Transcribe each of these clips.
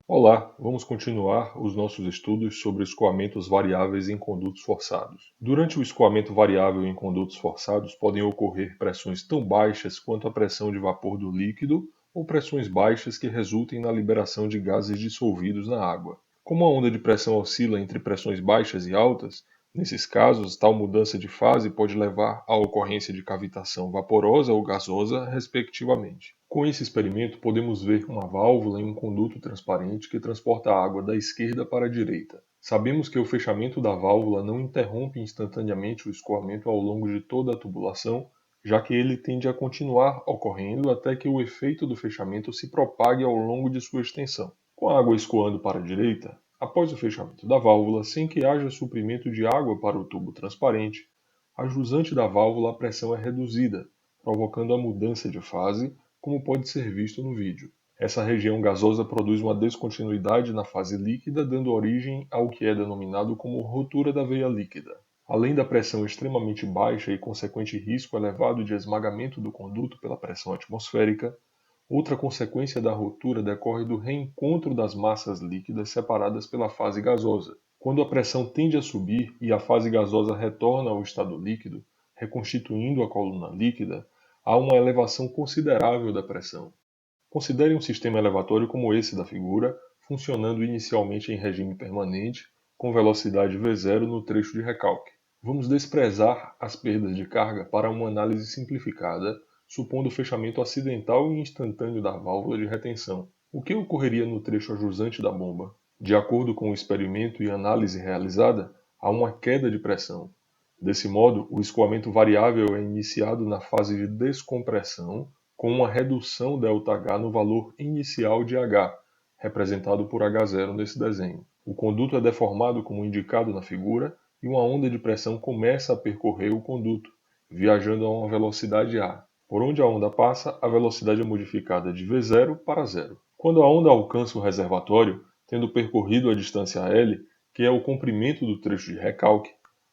Olá, vamos continuar os nossos estudos sobre escoamentos variáveis em condutos forçados. Durante o escoamento variável em condutos forçados, podem ocorrer pressões tão baixas quanto a pressão de vapor do líquido ou pressões baixas que resultem na liberação de gases dissolvidos na água. Como a onda de pressão oscila entre pressões baixas e altas, nesses casos, tal mudança de fase pode levar à ocorrência de cavitação vaporosa ou gasosa, respectivamente. Com esse experimento, podemos ver uma válvula em um conduto transparente que transporta a água da esquerda para a direita. Sabemos que o fechamento da válvula não interrompe instantaneamente o escoamento ao longo de toda a tubulação, já que ele tende a continuar ocorrendo até que o efeito do fechamento se propague ao longo de sua extensão. Com a água escoando para a direita, após o fechamento da válvula, sem que haja suprimento de água para o tubo transparente, a jusante da válvula a pressão é reduzida, provocando a mudança de fase, como pode ser visto no vídeo. Essa região gasosa produz uma descontinuidade na fase líquida, dando origem ao que é denominado como rotura da veia líquida. Além da pressão extremamente baixa e consequente risco elevado de esmagamento do conduto pela pressão atmosférica, outra consequência da rotura decorre do reencontro das massas líquidas separadas pela fase gasosa. Quando a pressão tende a subir e a fase gasosa retorna ao estado líquido, reconstituindo a coluna líquida, há uma elevação considerável da pressão. Considere um sistema elevatório como esse da figura, funcionando inicialmente em regime permanente, com velocidade V0 no trecho de recalque. Vamos desprezar as perdas de carga para uma análise simplificada, supondo o fechamento acidental e instantâneo da válvula de retenção. O que ocorreria no trecho ajusante da bomba? De acordo com o experimento e análise realizada, há uma queda de pressão. Desse modo, o escoamento variável é iniciado na fase de descompressão, com uma redução ΔH no valor inicial de H, representado por H0 nesse desenho. O conduto é deformado como indicado na figura e uma onda de pressão começa a percorrer o conduto, viajando a uma velocidade A. Por onde a onda passa, a velocidade é modificada de V0 para 0. Quando a onda alcança o reservatório, tendo percorrido a distância L, que é o comprimento do trecho de recalque,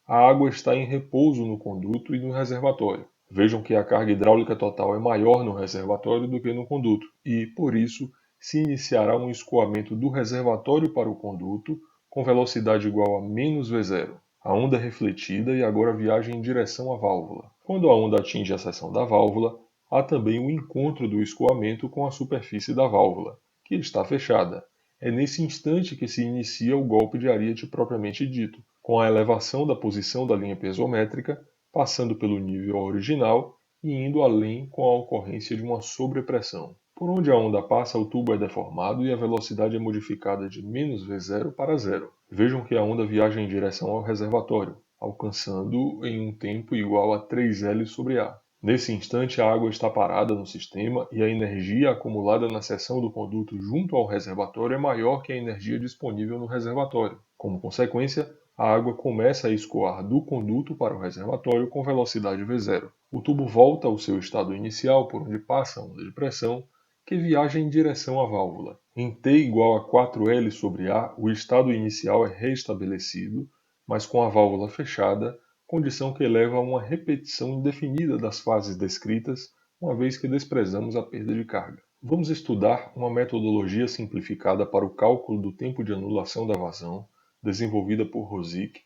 a água está em repouso no conduto e no reservatório. Vejam que a carga hidráulica total é maior no reservatório do que no conduto e, por isso, se iniciará um escoamento do reservatório para o conduto com velocidade igual a menos V0. A onda é refletida e agora viaja em direção à válvula. Quando a onda atinge a seção da válvula, há também o encontro do escoamento com a superfície da válvula, que está fechada. É nesse instante que se inicia o golpe de Ariete propriamente dito, com a elevação da posição da linha piezométrica, passando pelo nível original e indo além com a ocorrência de uma sobrepressão. Por onde a onda passa, o tubo é deformado e a velocidade é modificada de menos V0 para 0. Vejam que a onda viaja em direção ao reservatório, alcançando em um tempo igual a 3L sobre A. Nesse instante, a água está parada no sistema e a energia acumulada na seção do conduto junto ao reservatório é maior que a energia disponível no reservatório. Como consequência, a água começa a escoar do conduto para o reservatório com velocidade V0. O tubo volta ao seu estado inicial por onde passa a onda de pressão, que viaja em direção à válvula. Em T igual a 4L sobre A, o estado inicial é restabelecido, mas com a válvula fechada, condição que leva a uma repetição indefinida das fases descritas, uma vez que desprezamos a perda de carga. Vamos estudar uma metodologia simplificada para o cálculo do tempo de anulação da vazão, desenvolvida por Rosick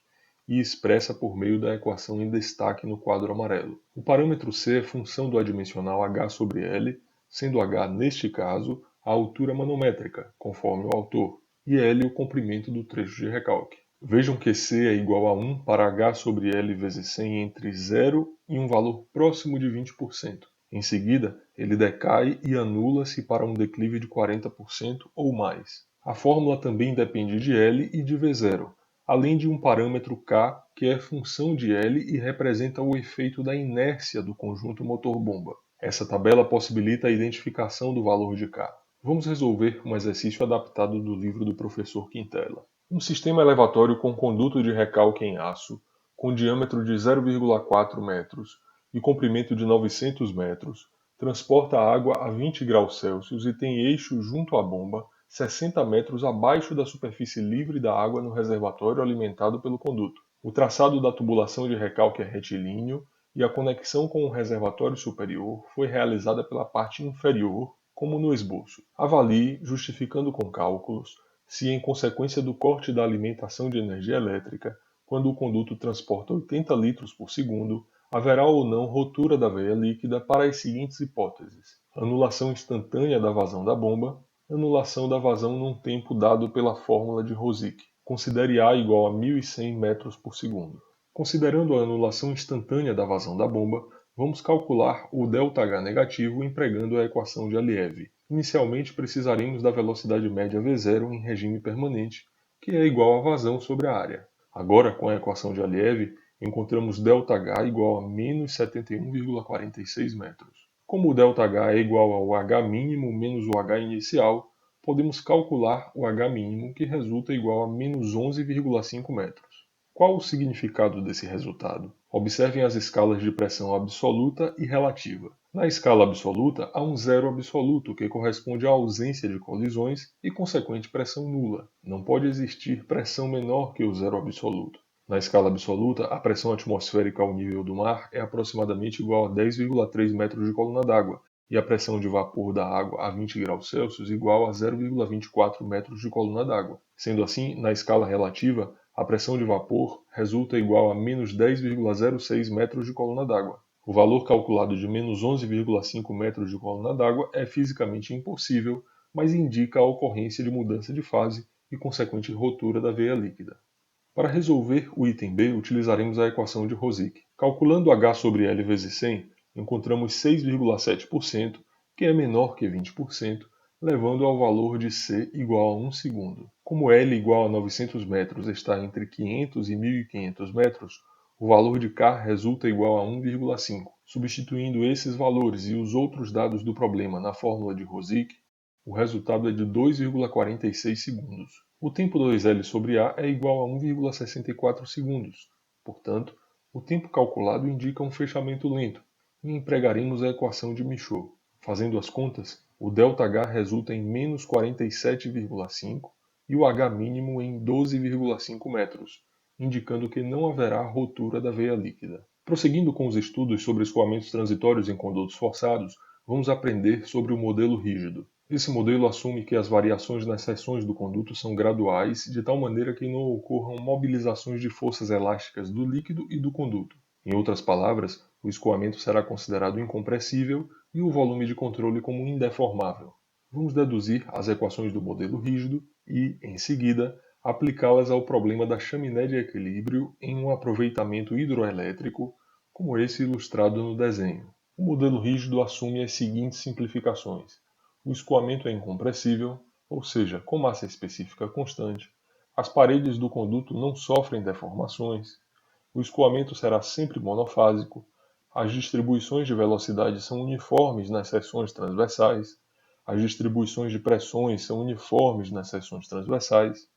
e expressa por meio da equação em destaque no quadro amarelo. O parâmetro C é função do adimensional h sobre L, sendo h, neste caso, a altura manométrica, conforme o autor, e L o comprimento do trecho de recalque. Vejam que C é igual a 1 para h sobre L vezes 100 entre 0 e um valor próximo de 20%. Em seguida, ele decai e anula-se para um declive de 40% ou mais. A fórmula também depende de L e de V0, além de um parâmetro K, que é função de L e representa o efeito da inércia do conjunto motor-bomba. Essa tabela possibilita a identificação do valor de K. Vamos resolver um exercício adaptado do livro do professor Quintela. Um sistema elevatório com conduto de recalque em aço, com diâmetro de 0,4 metros e comprimento de 900 metros, transporta água a 20 graus Celsius e tem eixo junto à bomba, 60 metros abaixo da superfície livre da água no reservatório alimentado pelo conduto. O traçado da tubulação de recalque é retilíneo e a conexão com o reservatório superior foi realizada pela parte inferior, como no esboço. Avalie, justificando com cálculos, se em consequência do corte da alimentação de energia elétrica, quando o conduto transporta 80 litros por segundo, haverá ou não rotura da veia líquida para as seguintes hipóteses: anulação instantânea da vazão da bomba, anulação da vazão num tempo dado pela fórmula de Rosick. Considere A igual a 1.100 metros por segundo. Considerando a anulação instantânea da vazão da bomba, vamos calcular o ΔH negativo empregando a equação de Aliev. Inicialmente precisaremos da velocidade média V0 em regime permanente, que é igual a vazão sobre a área. Agora, com a equação de Aliev, encontramos ΔH igual a menos 71,46 metros. Como o ΔH é igual ao H mínimo menos o H inicial, podemos calcular o H mínimo, que resulta igual a menos 11,5 metros. Qual o significado desse resultado? Observem as escalas de pressão absoluta e relativa. Na escala absoluta, há um zero absoluto, que corresponde à ausência de colisões e consequente pressão nula. Não pode existir pressão menor que o zero absoluto. Na escala absoluta, a pressão atmosférica ao nível do mar é aproximadamente igual a 10,3 metros de coluna d'água, e a pressão de vapor da água a 20 graus Celsius igual a 0,24 metros de coluna d'água. Sendo assim, na escala relativa, a pressão de vapor resulta igual a menos 10,06 metros de coluna d'água. O valor calculado de menos 11,5 metros de coluna d'água é fisicamente impossível, mas indica a ocorrência de mudança de fase e consequente rotura da veia líquida. Para resolver o item B, utilizaremos a equação de Rosick. Calculando H sobre L vezes 100, encontramos 6,7%, que é menor que 20%, levando ao valor de C igual a 1 segundo. Como L igual a 900 metros está entre 500 e 1.500 metros, o valor de K resulta igual a 1,5. Substituindo esses valores e os outros dados do problema na fórmula de Rosick, o resultado é de 2,46 segundos. O tempo 2L sobre A é igual a 1,64 segundos. Portanto, o tempo calculado indica um fechamento lento, e empregaremos a equação de Michaud. Fazendo as contas, o ΔH resulta em menos 47,5 e o H mínimo em 12,5 metros, indicando que não haverá rotura da veia líquida. Prosseguindo com os estudos sobre escoamentos transitórios em condutos forçados, vamos aprender sobre o modelo rígido. Esse modelo assume que as variações nas seções do conduto são graduais, de tal maneira que não ocorram mobilizações de forças elásticas do líquido e do conduto. Em outras palavras, o escoamento será considerado incompressível e o volume de controle como indeformável. Vamos deduzir as equações do modelo rígido e, em seguida, aplicá-las ao problema da chaminé de equilíbrio em um aproveitamento hidroelétrico, como esse ilustrado no desenho. O modelo rígido assume as seguintes simplificações. O escoamento é incompressível, ou seja, com massa específica constante. As paredes do conduto não sofrem deformações. O escoamento será sempre monofásico. As distribuições de velocidade são uniformes nas seções transversais. As distribuições de pressões são uniformes nas seções transversais.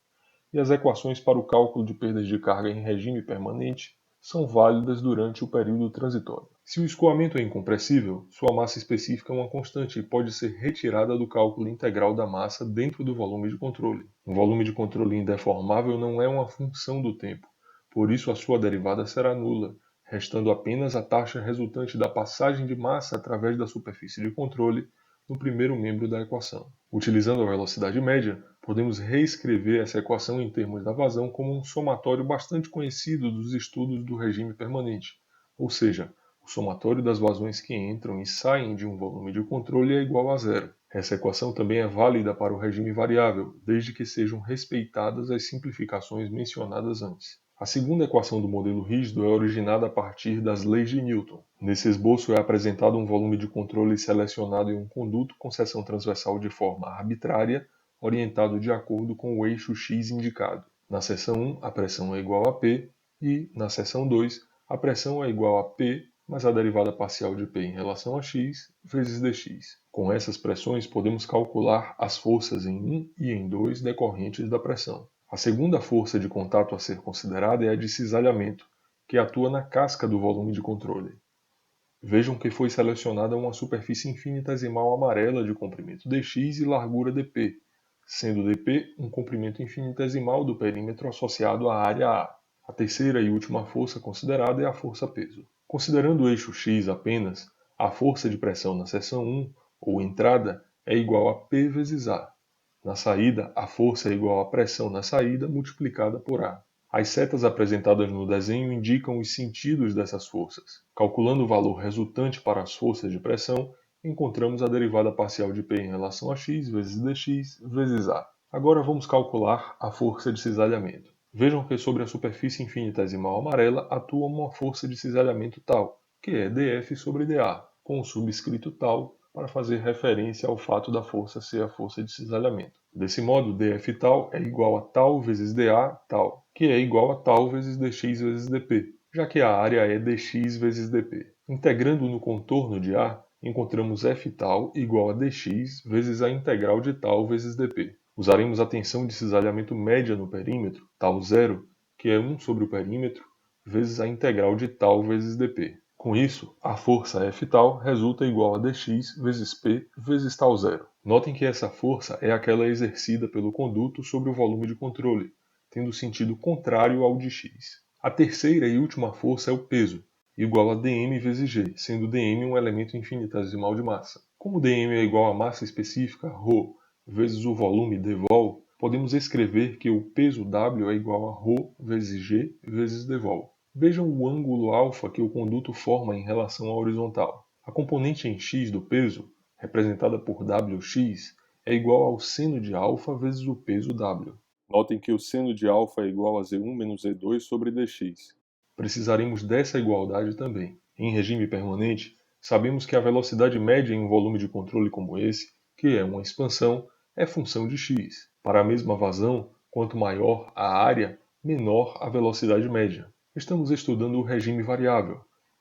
E as equações para o cálculo de perdas de carga em regime permanente são válidas durante o período transitório. Se o escoamento é incompressível, sua massa específica é uma constante e pode ser retirada do cálculo integral da massa dentro do volume de controle. Um volume de controle indeformável não é uma função do tempo, por isso a sua derivada será nula, restando apenas a taxa resultante da passagem de massa através da superfície de controle no primeiro membro da equação. Utilizando a velocidade média, podemos reescrever essa equação em termos da vazão como um somatório bastante conhecido dos estudos do regime permanente, ou seja, o somatório das vazões que entram e saem de um volume de controle é igual a zero. Essa equação também é válida para o regime variável, desde que sejam respeitadas as simplificações mencionadas antes. A segunda equação do modelo rígido é originada a partir das leis de Newton. Nesse esboço é apresentado um volume de controle selecionado em um conduto com seção transversal de forma arbitrária, orientado de acordo com o eixo x indicado. Na seção 1, a pressão é igual a P e, na seção 2, a pressão é igual a P mais a derivada parcial de P em relação a x vezes dx. Com essas pressões, podemos calcular as forças em 1 e em 2 decorrentes da pressão. A segunda força de contato a ser considerada é a de cisalhamento, que atua na casca do volume de controle. Vejam que foi selecionada uma superfície infinitesimal amarela de comprimento dx e largura dp, sendo dp um comprimento infinitesimal do perímetro associado à área A. A terceira e última força considerada é a força-peso. Considerando o eixo x apenas, a força de pressão na seção 1, ou entrada, é igual a P vezes A. Na saída, a força é igual à pressão na saída multiplicada por A. As setas apresentadas no desenho indicam os sentidos dessas forças. Calculando o valor resultante para as forças de pressão, encontramos a derivada parcial de P em relação a x vezes dx vezes A. Agora vamos calcular a força de cisalhamento. Vejam que sobre a superfície infinitesimal amarela atua uma força de cisalhamento tal, que é dF sobre dA, com o subscrito tal para fazer referência ao fato da força ser a força de cisalhamento. Desse modo, dF tal é igual a tal vezes dA tal, que é igual a tal vezes dx vezes dp, já que a área é dx vezes dp. Integrando no contorno de A, encontramos F tal igual a dx vezes a integral de tal vezes dp. Usaremos a tensão de cisalhamento média no perímetro, tal zero, que é 1 sobre o perímetro, vezes a integral de tal vezes dp. Com isso, a força F tal resulta igual a dx vezes P vezes tal zero. Notem que essa força é aquela exercida pelo conduto sobre o volume de controle, tendo sentido contrário ao de x. A terceira e última força é o peso, igual a dm vezes g, sendo dm um elemento infinitesimal de massa. Como dm é igual à massa específica, ρ, vezes o volume dvol, podemos escrever que o peso W é igual a ρ vezes g vezes dvol. Vejam o ângulo alfa que o conduto forma em relação à horizontal. A componente em x do peso, representada por Wx, é igual ao seno de alfa vezes o peso W. Notem que o seno de alfa é igual a Z1 menos Z2 sobre dx. Precisaremos dessa igualdade também. Em regime permanente, sabemos que a velocidade média em um volume de controle como esse, que é uma expansão, é função de x. Para a mesma vazão, quanto maior a área, menor a velocidade média. Estamos estudando o regime variável.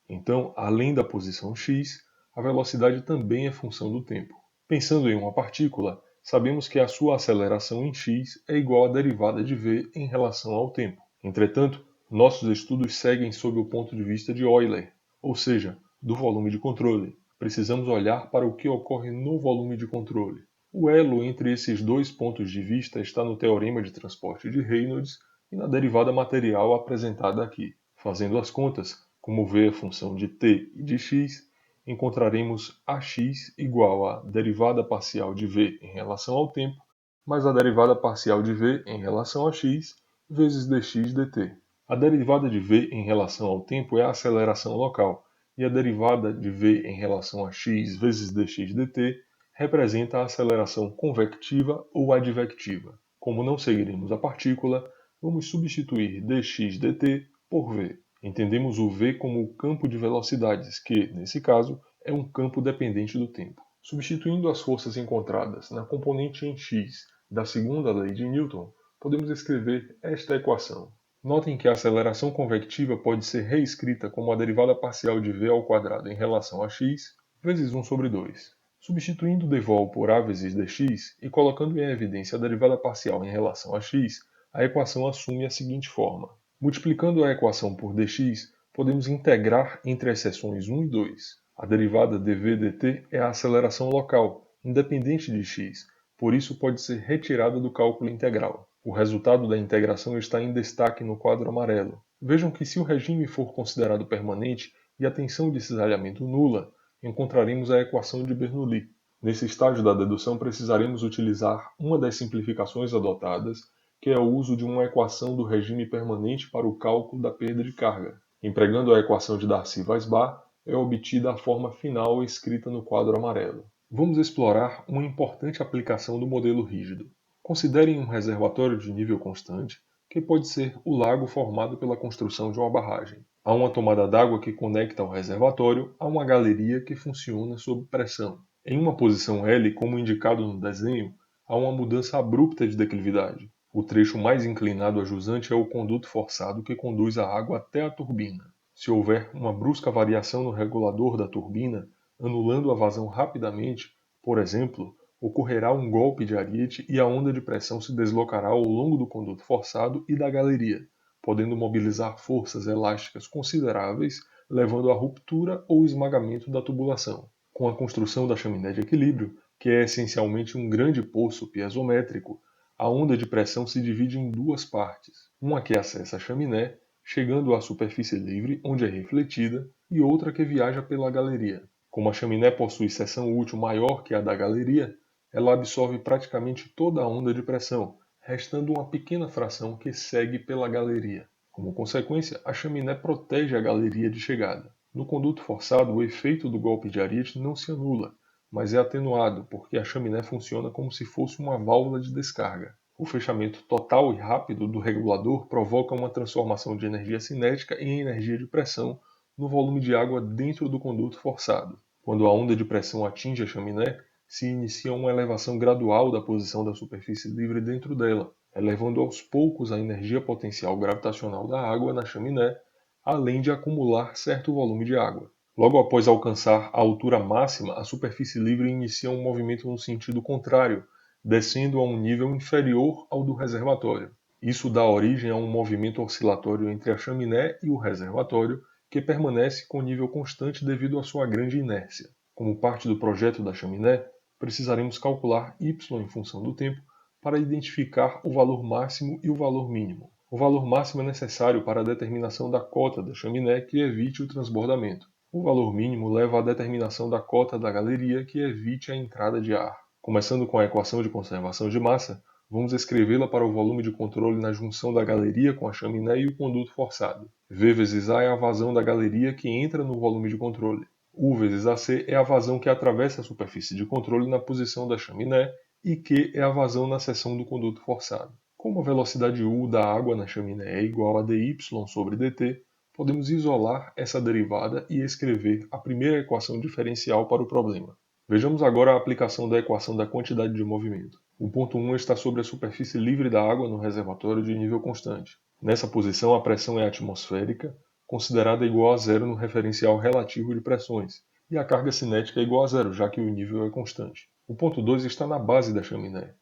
Então, além da posição x, a velocidade também é função do tempo. Pensando em uma partícula, sabemos que a sua aceleração em x é igual à derivada de v em relação ao tempo. Entretanto, nossos estudos seguem sob o ponto de vista de Euler, ou seja, do volume de controle. Precisamos olhar para o que ocorre no volume de controle. O elo entre esses dois pontos de vista está no teorema de transporte de Reynolds e na derivada material apresentada aqui. Fazendo as contas, como v é função de t e de x, encontraremos ax igual à derivada parcial de v em relação ao tempo, mais a derivada parcial de v em relação a x, vezes dx dt. A derivada de v em relação ao tempo é a aceleração local, e a derivada de v em relação a x vezes dx dt representa a aceleração convectiva ou advectiva. Como não seguiremos a partícula, vamos substituir dx dt por v. Entendemos o v como o campo de velocidades, que, nesse caso, é um campo dependente do tempo. Substituindo as forças encontradas na componente em x da segunda lei de Newton, podemos escrever esta equação. Notem que a aceleração convectiva pode ser reescrita como a derivada parcial de v ao quadrado em relação a x, vezes 1 sobre 2. Substituindo dvol por a vezes dx e colocando em evidência a derivada parcial em relação a x, a equação assume a seguinte forma. Multiplicando a equação por dx, podemos integrar entre as seções 1 e 2. A derivada dv dt é a aceleração local, independente de x, por isso pode ser retirada do cálculo integral. O resultado da integração está em destaque no quadro amarelo. Vejam que se o regime for considerado permanente e a tensão de cisalhamento nula, encontraremos a equação de Bernoulli. Nesse estágio da dedução precisaremos utilizar uma das simplificações adotadas, que é o uso de uma equação do regime permanente para o cálculo da perda de carga. Empregando a equação de Darcy-Weisbach, é obtida a forma final escrita no quadro amarelo. Vamos explorar uma importante aplicação do modelo rígido. Considerem um reservatório de nível constante, que pode ser o lago formado pela construção de uma barragem. Há uma tomada d'água que conecta o reservatório a uma galeria que funciona sob pressão. Em uma posição L, como indicado no desenho, há uma mudança abrupta de declividade. O trecho mais inclinado a jusante é o conduto forçado que conduz a água até a turbina. Se houver uma brusca variação no regulador da turbina, anulando a vazão rapidamente, por exemplo, ocorrerá um golpe de ariete e a onda de pressão se deslocará ao longo do conduto forçado e da galeria, podendo mobilizar forças elásticas consideráveis, levando à ruptura ou esmagamento da tubulação. Com a construção da chaminé de equilíbrio, que é essencialmente um grande poço piezométrico, a onda de pressão se divide em duas partes, uma que acessa a chaminé, chegando à superfície livre, onde é refletida, e outra que viaja pela galeria. Como a chaminé possui seção útil maior que a da galeria, ela absorve praticamente toda a onda de pressão, restando uma pequena fração que segue pela galeria. Como consequência, a chaminé protege a galeria de chegada. No conduto forçado, o efeito do golpe de ariete não se anula, mas é atenuado, porque a chaminé funciona como se fosse uma válvula de descarga. O fechamento total e rápido do regulador provoca uma transformação de energia cinética em energia de pressão no volume de água dentro do conduto forçado. Quando a onda de pressão atinge a chaminé, se inicia uma elevação gradual da posição da superfície livre dentro dela, elevando aos poucos a energia potencial gravitacional da água na chaminé, além de acumular certo volume de água. Logo após alcançar a altura máxima, a superfície livre inicia um movimento no sentido contrário, descendo a um nível inferior ao do reservatório. Isso dá origem a um movimento oscilatório entre a chaminé e o reservatório, que permanece com nível constante devido à sua grande inércia. Como parte do projeto da chaminé, precisaremos calcular y em função do tempo para identificar o valor máximo e o valor mínimo. O valor máximo é necessário para a determinação da cota da chaminé que evite o transbordamento. O valor mínimo leva à determinação da cota da galeria que evite a entrada de ar. Começando com a equação de conservação de massa, vamos escrevê-la para o volume de controle na junção da galeria com a chaminé e o conduto forçado. V vezes A é a vazão da galeria que entra no volume de controle. U vezes AC é a vazão que atravessa a superfície de controle na posição da chaminé e Q é a vazão na seção do conduto forçado. Como a velocidade U da água na chaminé é igual a dy sobre dt, podemos isolar essa derivada e escrever a primeira equação diferencial para o problema. Vejamos agora a aplicação da equação da quantidade de movimento. O ponto 1 está sobre a superfície livre da água no reservatório de nível constante. Nessa posição, a pressão é atmosférica, considerada igual a zero no referencial relativo de pressões, e a carga cinética é igual a zero, já que o nível é constante. O ponto 2 está na base da chaminé.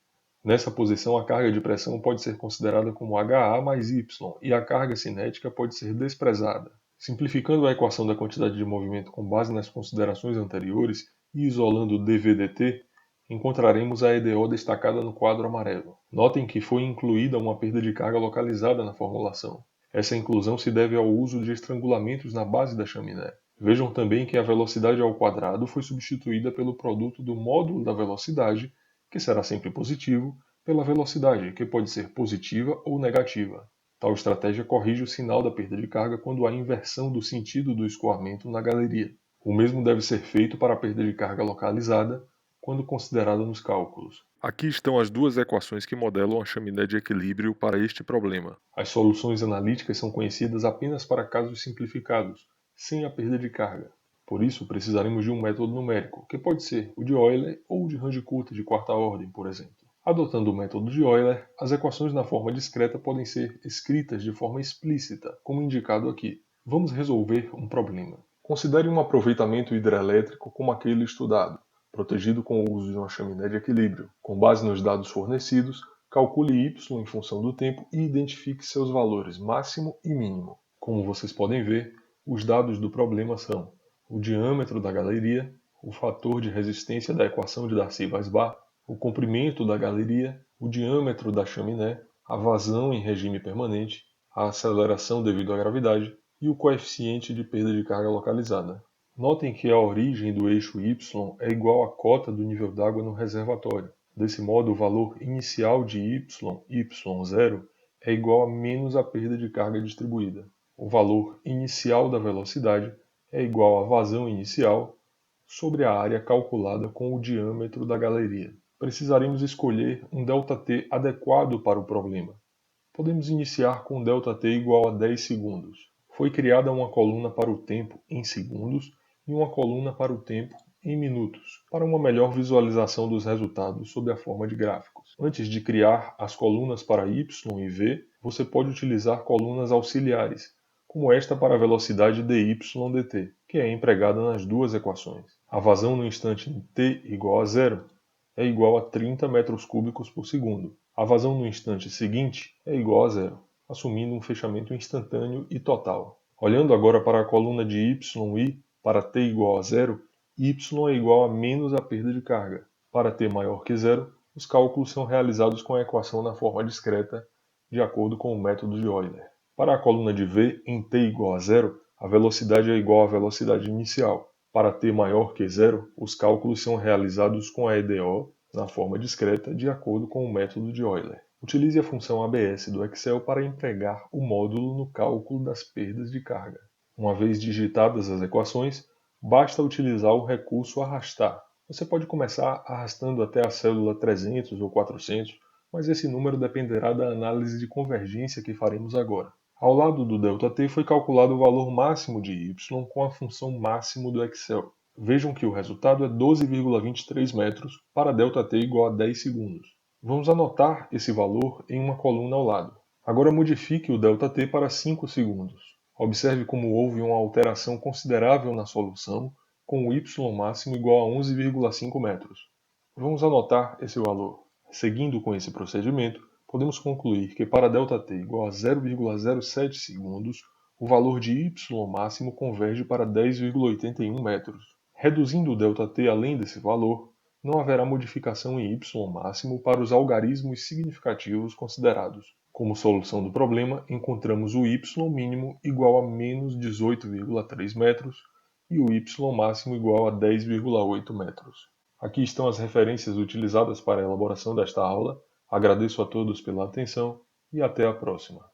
Nessa posição, a carga de pressão pode ser considerada como HA mais Y e a carga cinética pode ser desprezada. Simplificando a equação da quantidade de movimento com base nas considerações anteriores e isolando o dV/dt, encontraremos a EDO destacada no quadro amarelo. Notem que foi incluída uma perda de carga localizada na formulação. Essa inclusão se deve ao uso de estrangulamentos na base da chaminé. Vejam também que a velocidade ao quadrado foi substituída pelo produto do módulo da velocidade, que será sempre positivo, pela velocidade, que pode ser positiva ou negativa. Tal estratégia corrige o sinal da perda de carga quando há inversão do sentido do escoamento na galeria. O mesmo deve ser feito para a perda de carga localizada, quando considerada nos cálculos. Aqui estão as duas equações que modelam a chaminé de equilíbrio para este problema. As soluções analíticas são conhecidas apenas para casos simplificados, sem a perda de carga. Por isso, precisaremos de um método numérico, que pode ser o de Euler ou o de Range-Kutta de quarta ordem, por exemplo. Adotando o método de Euler, as equações na forma discreta podem ser escritas de forma explícita, como indicado aqui. Vamos resolver um problema. Considere um aproveitamento hidrelétrico como aquele estudado, protegido com o uso de uma chaminé de equilíbrio. Com base nos dados fornecidos, calcule y em função do tempo e identifique seus valores máximo e mínimo. Como vocês podem ver, os dados do problema são o diâmetro da galeria, o fator de resistência da equação de Darcy-Weisbach, o comprimento da galeria, o diâmetro da chaminé, a vazão em regime permanente, a aceleração devido à gravidade e o coeficiente de perda de carga localizada. Notem que a origem do eixo y é igual à cota do nível d'água no reservatório. Desse modo, o valor inicial de y0, é igual a menos a perda de carga distribuída. O valor inicial da velocidade é igual à vazão inicial sobre a área calculada com o diâmetro da galeria. Precisaremos escolher um ΔT adequado para o problema. Podemos iniciar com ΔT igual a 10 segundos. Foi criada uma coluna para o tempo em segundos e uma coluna para o tempo em minutos, para uma melhor visualização dos resultados sob a forma de gráficos. Antes de criar as colunas para y e v, você pode utilizar colunas auxiliares, como esta para a velocidade dy/dt, que é empregada nas duas equações. A vazão no instante t igual a zero é igual a 30 metros cúbicos por segundo. A vazão no instante seguinte é igual a zero, assumindo um fechamento instantâneo e total. Olhando agora para a coluna de y para t igual a zero, y é igual a menos a perda de carga. Para t maior que zero, os cálculos são realizados com a equação na forma discreta, de acordo com o método de Euler. Para a coluna de v em t igual a zero, a velocidade é igual à velocidade inicial. Para t maior que zero, os cálculos são realizados com a EDO na forma discreta, de acordo com o método de Euler. Utilize a função ABS do Excel para empregar o módulo no cálculo das perdas de carga. Uma vez digitadas as equações, basta utilizar o recurso arrastar. Você pode começar arrastando até a célula 300 ou 400, mas esse número dependerá da análise de convergência que faremos agora. Ao lado do ΔT foi calculado o valor máximo de y com a função máximo do Excel. Vejam que o resultado é 12,23 metros para ΔT igual a 10 segundos. Vamos anotar esse valor em uma coluna ao lado. Agora modifique o ΔT para 5 segundos. Observe como houve uma alteração considerável na solução, com o y máximo igual a 11,5 metros. Vamos anotar esse valor. Seguindo com esse procedimento, podemos concluir que para ΔT igual a 0,07 segundos, o valor de y máximo converge para 10,81 metros. Reduzindo o ΔT além desse valor, não haverá modificação em y máximo para os algarismos significativos considerados. Como solução do problema, encontramos o y mínimo igual a menos 18,3 metros e o y máximo igual a 10,8 metros. Aqui estão as referências utilizadas para a elaboração desta aula. Agradeço a todos pela atenção e até a próxima.